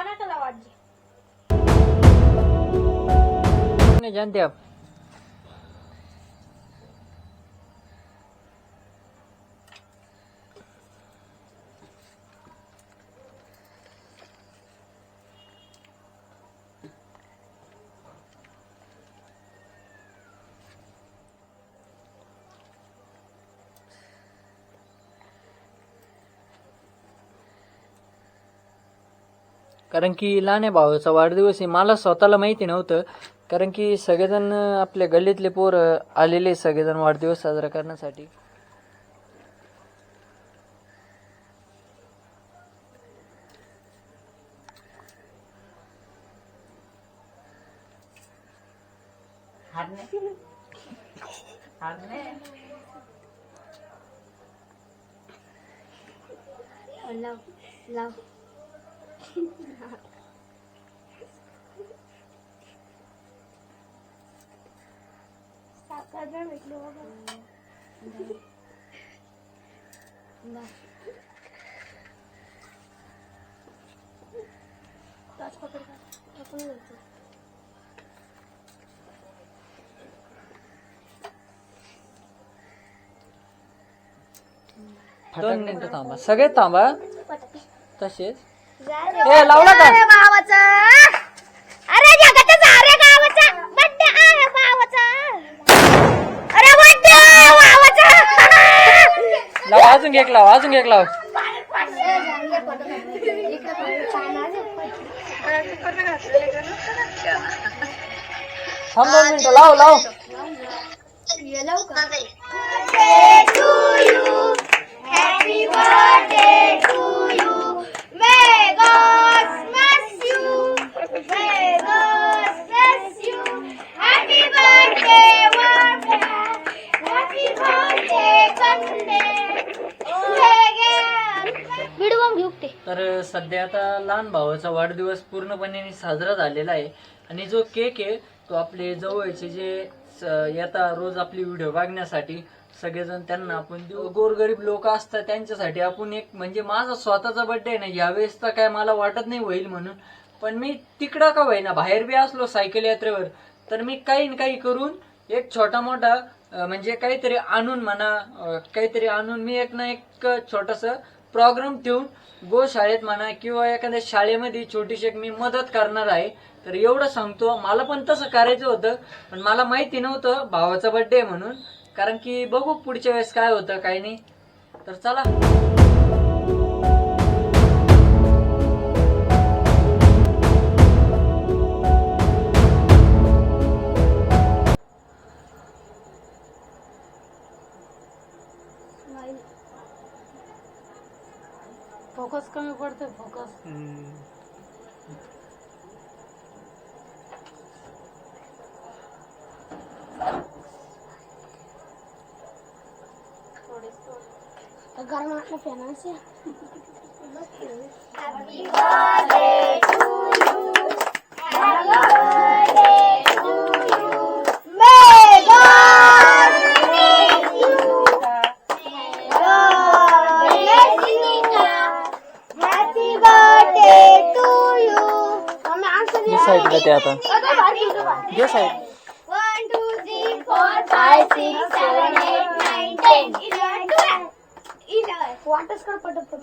कोणाकडे वाटते नहीं जानते आप? कारण की लहान भावाचा वाढदिवस आहे. मला स्वतःला माहिती नव्हतं, कारण की सगळेजण आपल्या गल्लीतले पोर आलेले सगळेजण वाढदिवस साजरा करण्यासाठी. लाव लाव साखर नाही भेटली बाबा. दोन मिनिटं थांबा, सगळे थांबा तसेच. ए लावला का? भावाचा अरे जगाचा अरे गावाचा बड्डे आहे भावाचा. अरे बड्डे भावाचा. लाव, अजून एक लाव, अजून एक लाव. थांब 2 मिनिटं, लाव लाव. Happy birthday to you. May God bless you. May God bless you. Happy birthday, Wanda. Happy birthday, Kande. Video घेऊ ते. तर सध्या आता लहान भावाचा वाढदिवस पूर्णपणे साजरा झालेला आहे. आणि जो केक आहे तो आपले जवळचे जे येता रोज आपली व्हिडिओ बघण्यासाठी सगळेजण त्यांना आपण देऊ. गोरगरीब लोक असतात त्यांच्यासाठी आपण एक, म्हणजे माझा स्वतःचा बर्थडे ना यावेळेस तर काय मला वाटत नाही होईल म्हणून, पण मी तिकडं का होईना बाहेर बी असलो सायकल यात्रेवर तर मी काही ना काही करून एक छोटा मोठा म्हणजे काहीतरी आणून म्हणा, काहीतरी आणून मी एक ना एक छोटास प्रोग्राम ठेवून गोशाळेत म्हणा किंवा एखाद्या शाळेमध्ये छोटीशी एक मी मदत करणार आहे. तर एवढं सांगतो. मला पण तसं करायचं होतं पण मला माहिती नव्हतं भावाचा बर्थडे म्हणून. कारण की बघू पुढच्या वेळेस काय होतं काय नाही. तर चला. फोकस कमी पडते. फोकस गरम वाटलं फॅनाचे. Happy birthday to you. Happy birthday to you. May God bless you. May God bless you. Happy birthday to you. ये साईडला ते आता ये साईड. 1 2 3 4 5 6 7 8 9 10 11 12 वाटच कर पटपट.